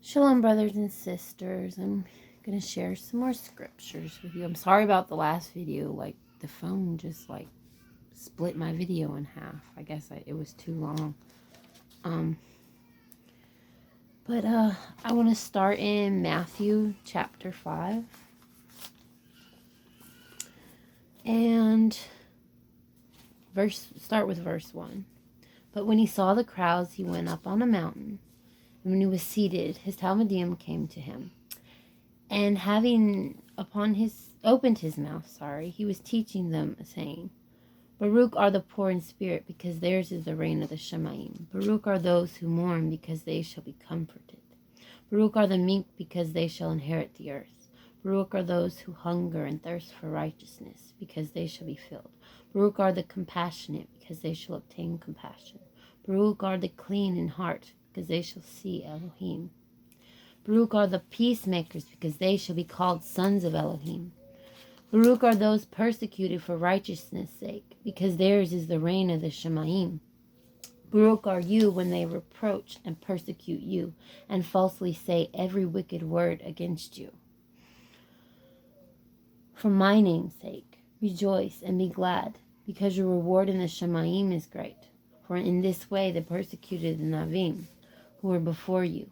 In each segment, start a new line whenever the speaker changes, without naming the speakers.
Shalom, brothers and sisters. I'm going to share some more scriptures with you. I'm sorry about the last video. Like, the phone just, split my video in half. I guess it was too long. But I want to start in Matthew chapter 5. And start with verse 1. But when he saw the crowds, he went up on a mountain. And when he was seated, his Talmudim came to him. And having opened his mouth, he was teaching them, saying, Baruch are the poor in spirit, because theirs is the reign of the Shemaim. Baruch are those who mourn, because they shall be comforted. Baruch are the meek, because they shall inherit the earth. Baruch are those who hunger and thirst for righteousness, because they shall be filled. Baruch are the compassionate, because they shall obtain compassion. Baruch are the clean in heart, because they shall see Elohim. Baruch are the peacemakers, because they shall be called sons of Elohim. Baruch are those persecuted for righteousness' sake, because theirs is the reign of the Shemaim. Baruch are you when they reproach and persecute you, and falsely say every wicked word against you. For my name's sake, rejoice and be glad, because your reward in the Shemaim is great. For in this way they persecuted the Navim, who were before you.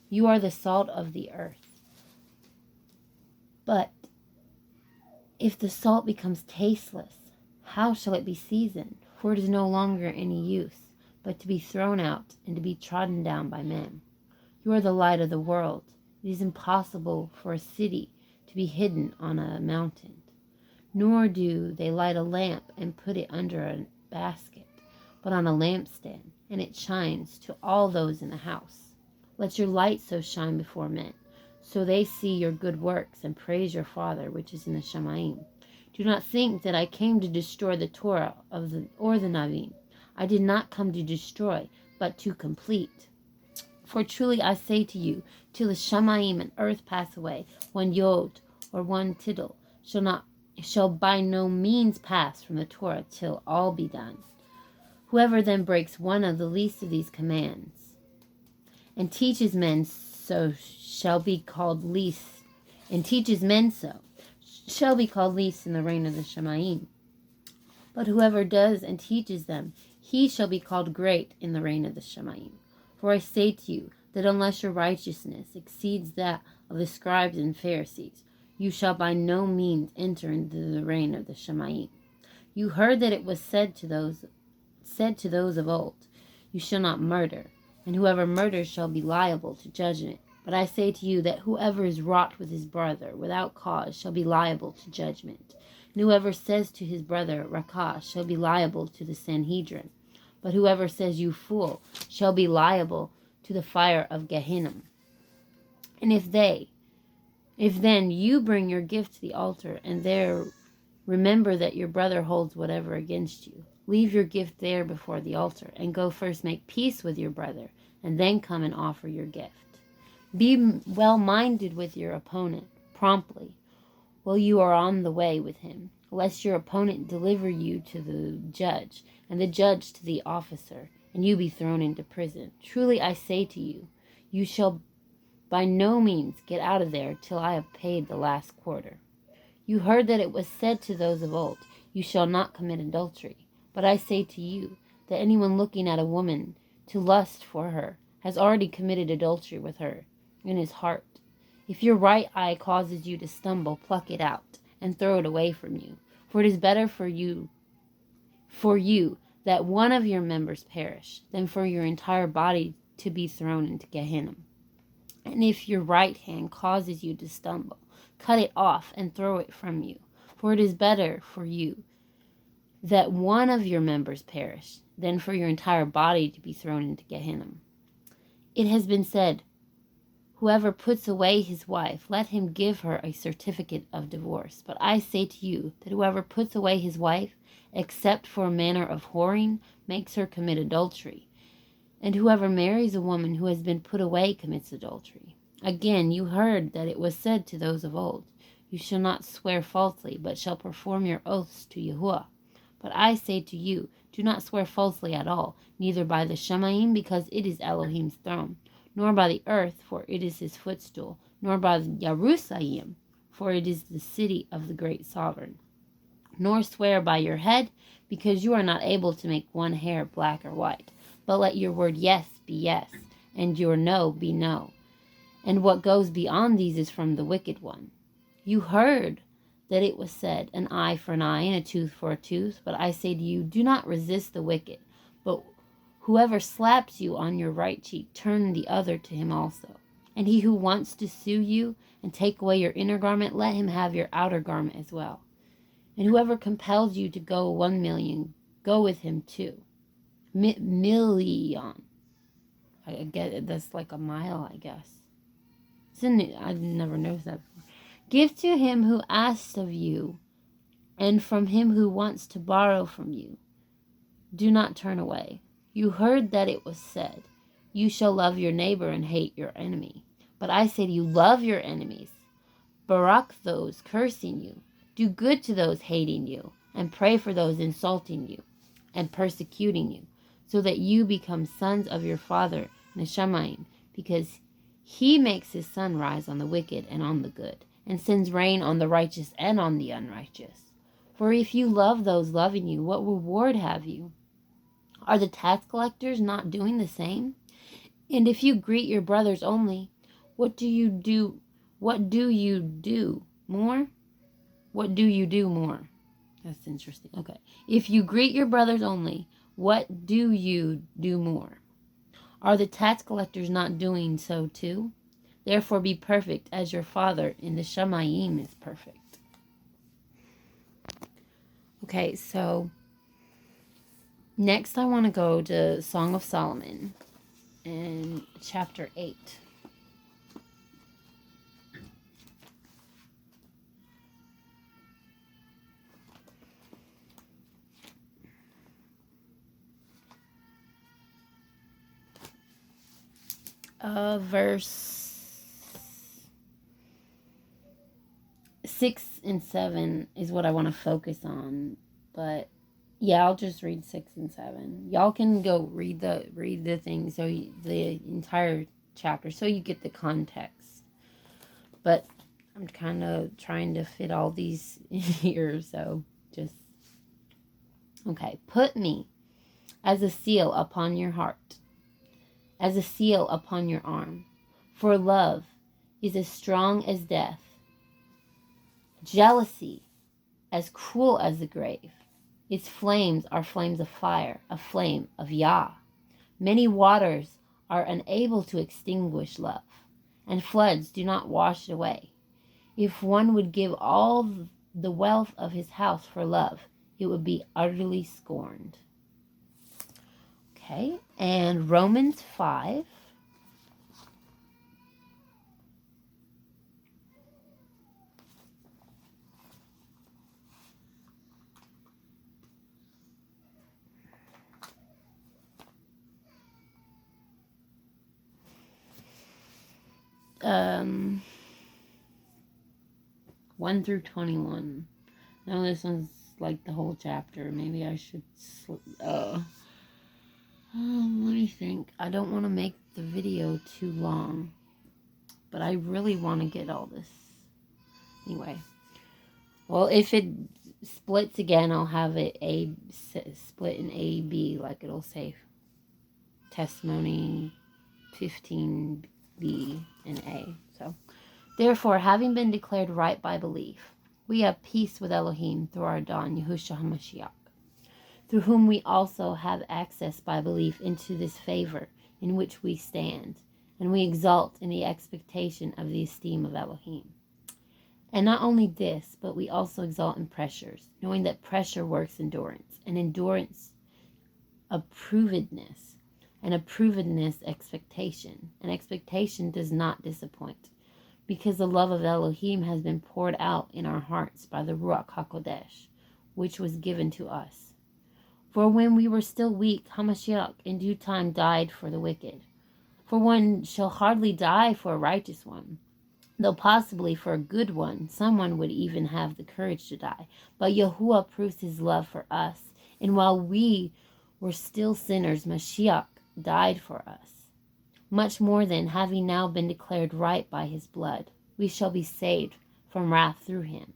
You are the salt of the earth. But if the salt becomes tasteless, how shall it be seasoned? For it is no longer any use, but to be thrown out and to be trodden down by men. You are the light of the world. It is impossible for a city to be hidden on a mountain. Nor do they light a lamp and put it under a basket, but on a lampstand, and it shines to all those in the house. Let your light so shine before men, so they see your good works and praise your Father which is in the Shemaim. Do not think that I came to destroy the Torah or the Navim. I did not come to destroy, but to complete. For truly I say to you, till the Shemaim and earth pass away, one yod or one tittle shall by no means pass from the Torah till all be done. Whoever then breaks one of the least of these commands and teaches men so shall be called least in the reign of the Shemaim. But whoever does and teaches them, he shall be called great in the reign of the Shemaim. For I say to you that unless your righteousness exceeds that of the scribes and Pharisees, you shall by no means enter into the reign of the Shemaim. You heard that it was said to those of old, you shall not murder, and whoever murders shall be liable to judgment. But I say to you that whoever is wroth with his brother without cause shall be liable to judgment. And whoever says to his brother, Rakah, shall be liable to the Sanhedrin. But whoever says, you fool, shall be liable to the fire of Gehenna. And if then you bring your gift to the altar, and there remember that your brother holds whatever against you, leave your gift there before the altar, and go first make peace with your brother, and then come and offer your gift. Be well-minded with your opponent promptly, while you are on the way with him, lest your opponent deliver you to the judge, and the judge to the officer, and you be thrown into prison. Truly I say to you, you shall by no means get out of there till I have paid the last quarter. You heard that it was said to those of old, you shall not commit adultery. But I say to you that anyone looking at a woman to lust for her has already committed adultery with her in his heart. If your right eye causes you to stumble, pluck it out and throw it away from you. For it is better for you that one of your members perish than for your entire body to be thrown into Gehenna. And if your right hand causes you to stumble, cut it off and throw it from you. For it is better for you that one of your members perish than for your entire body to be thrown into Gehenna. It has been said, whoever puts away his wife, let him give her a certificate of divorce. But I say to you that whoever puts away his wife, except for a manner of whoring, makes her commit adultery. And whoever marries a woman who has been put away commits adultery. Again, you heard that it was said to those of old, you shall not swear falsely, but shall perform your oaths to Yahuwah. But I say to you, do not swear falsely at all, neither by the Shemaim, because it is Elohim's throne, nor by the earth, for it is his footstool, nor by Jerusalem, for it is the city of the great sovereign. Nor swear by your head, because you are not able to make one hair black or white. But let your word yes be yes, and your no be no. And what goes beyond these is from the wicked one. You heard that it was said, an eye for an eye and a tooth for a tooth. But I say to you, do not resist the wicked. But whoever slaps you on your right cheek, turn the other to him also. And he who wants to sue you and take away your inner garment, let him have your outer garment as well. And whoever compels you to go 1 million, go with him 2 million. I get it. That's like a mile, I guess. I've never noticed that before. Give to him who asks of you, and from him who wants to borrow from you. Do not turn away. You heard that it was said, you shall love your neighbor and hate your enemy. But I say to you, love your enemies. Barak those cursing you. Do good to those hating you, and pray for those insulting you and persecuting you, so that you become sons of your Father Neshamayim, because he makes his sun rise on the wicked and on the good, and sends rain on the righteous and on the unrighteous. For if you love those loving you, what reward have you? Are the tax collectors not doing the same? And if you greet your brothers only, what do you do? What do you do more? What do you do more? That's interesting. Okay. If you greet your brothers only, what do you do more? Are the tax collectors not doing so too? Therefore be perfect as your Father in the Shamayim is perfect. Okay, so next I want to go to Song of Solomon in chapter 8. Verse 6 and 7 is what I want to focus on, but yeah, I'll just read 6 and 7. Y'all can go read the thing, so the entire chapter, so you get the context. But I'm kind of trying to fit all these in here, so just okay. Put me as a seal upon your heart, as a seal upon your arm. For love is as strong as death, jealousy as cruel as the grave. Its flames are flames of fire, a flame of Yah. Many waters are unable to extinguish love, and floods do not wash it away. If one would give all the wealth of his house for love, it would be utterly scorned. Okay, and Romans 5. Um, 1 through 21. Now this one's like the whole chapter. Maybe I should let me think. I don't want to make the video too long, but I really want to get all this. Anyway, well, if it splits again, I'll have it split in A, B, like it'll say testimony 15B and A. So, therefore, having been declared right by belief, we have peace with Elohim through our Don, Yahushua HaMashiach, through whom we also have access by belief into this favor in which we stand, and we exult in the expectation of the esteem of Elohim. And not only this, but we also exult in pressures, knowing that pressure works endurance, and endurance approvedness, and approvedness expectation, and expectation does not disappoint, because the love of Elohim has been poured out in our hearts by the Ruach HaKodesh, which was given to us. For when we were still weak, HaMashiach in due time died for the wicked. For one shall hardly die for a righteous one, though possibly for a good one, someone would even have the courage to die. But Yahuwah proves his love for us, and while we were still sinners, Mashiach died for us. Much more then, having now been declared right by his blood, we shall be saved from wrath through him.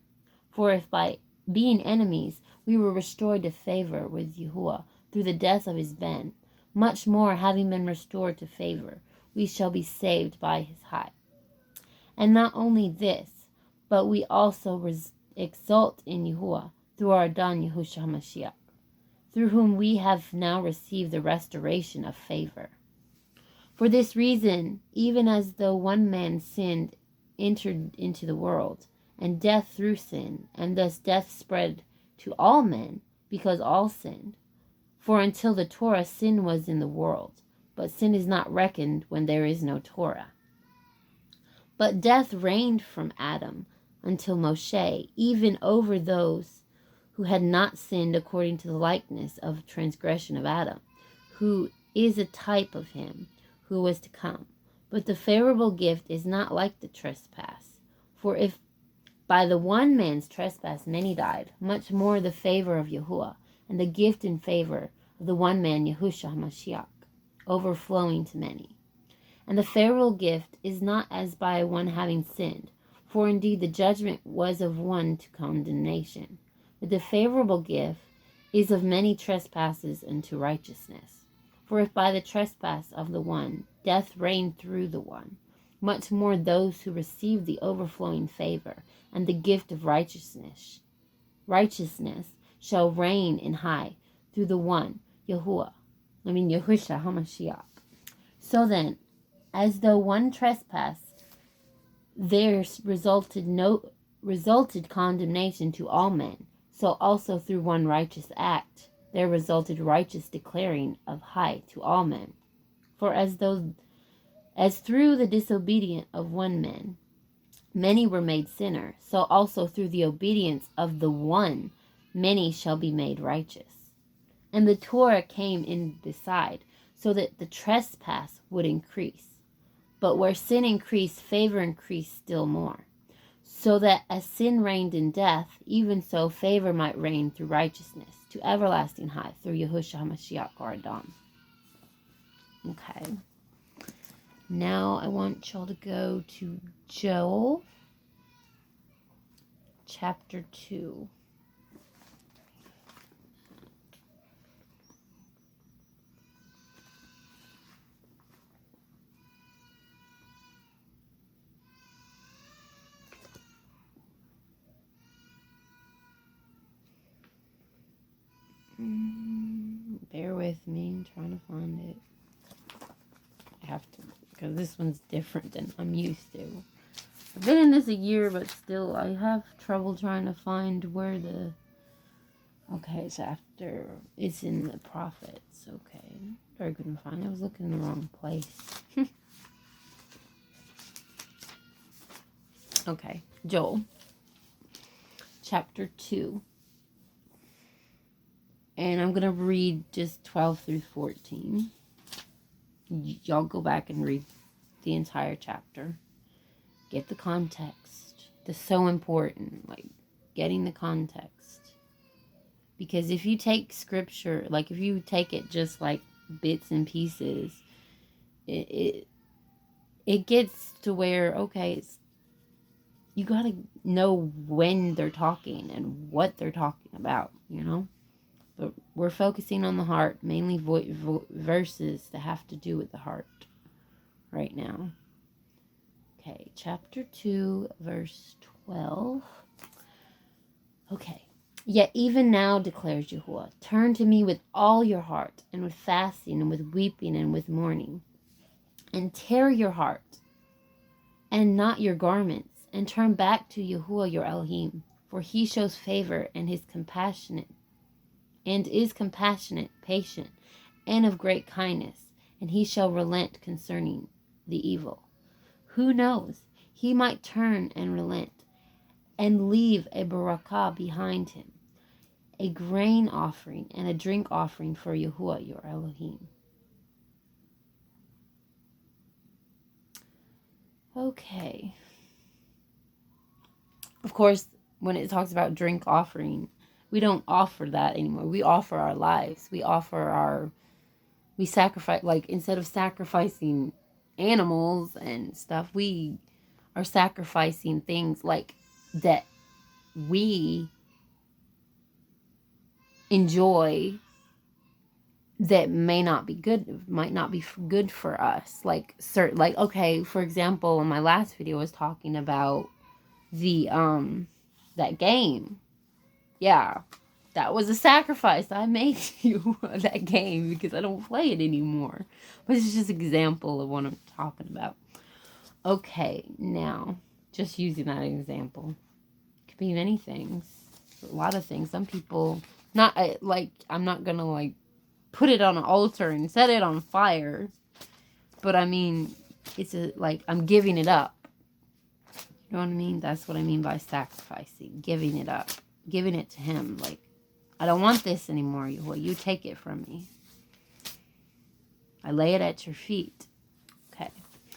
For if by being enemies we were restored to favor with Yahuwah through the death of his Ben, much more, having been restored to favor, we shall be saved by his height. And not only this, but we also exult in Yahuwah through our Adon Yahushua HaMashiach, through whom we have now received the restoration of favor. For this reason, even as though one man's sin entered into the world, and death through sin, and thus death spread to all men, because all sinned. For until the Torah, sin was in the world, but sin is not reckoned when there is no Torah. But death reigned from Adam until Moshe, even over those who had not sinned according to the likeness of transgression of Adam, who is a type of him who was to come. But the favorable gift is not like the trespass. For if by the one man's trespass many died, much more the favor of Yahuwah, and the gift in favor of the one man Yahushua HaMashiach, overflowing to many. And the favorable gift is not as by one having sinned, for indeed the judgment was of one to condemnation. But the favorable gift is of many trespasses unto righteousness. For if by the trespass of the one death reigned through the one, much more those who receive the overflowing favor and the gift of righteousness shall reign in high through the one, Yahushua HaMashiach. So then, as though one trespass there resulted condemnation to all men, so also through one righteous act there resulted righteous declaring of high to all men. For as through the disobedience of one man many were made sinners, so also through the obedience of the one many shall be made righteous. And the Torah came in beside, so that the trespass would increase. But where sin increased, favor increased still more. So that as sin reigned in death, even so favor might reign through righteousness to everlasting high through Yahushua HaMashiach or Adon. Okay. Now I want y'all to go to Joel chapter 2. Bear with me, I'm trying to find it. I have to, because this one's different than I'm used to. I've been in this a year, but still I have trouble trying to find where the... Okay, it's after... It's in the prophets. Okay. I couldn't find it. I was looking in the wrong place. Okay. Joel. Chapter 2. And I'm going to read just 12 through 14. Y'all go back and read the entire chapter. Get the context. That's so important. Like, getting the context. Because if you take scripture, like if you take it just like bits and pieces, it gets to where, okay, you got to know when they're talking and what they're talking about, you know? But we're focusing on the heart, mainly verses that have to do with the heart right now. Okay, chapter 2, verse 12. Okay. Yet even now, declares Yahuwah, turn to me with all your heart, and with fasting, and with weeping, and with mourning. And tear your heart, and not your garments, and turn back to Yahuwah your Elohim, for he shows favor and is compassionate, patient, and of great kindness, and he shall relent concerning the evil. Who knows? He might turn and relent, and leave a barakah behind him, a grain offering and a drink offering for Yahuwah your Elohim. Okay. Of course, when it talks about drink offering, we don't offer that anymore. We offer our lives. We sacrifice, like, instead of sacrificing animals and stuff. We are sacrificing things like that we enjoy that may not be good, might not be good for us. Like certain, like, okay, for example, in my last video I was talking about the that game. Yeah, that was a sacrifice I made you that game because I don't play it anymore. But it's just an example of what I'm talking about. Okay, now just using that example, it could be many things, a lot of things. Some people, not like, I'm not gonna like put it on an altar and set it on fire, but I mean, it's like I'm giving it up. You know what I mean? That's what I mean by sacrificing, giving it up, giving it to him. Like, I don't want this anymore. You take it from me. I lay it at your feet.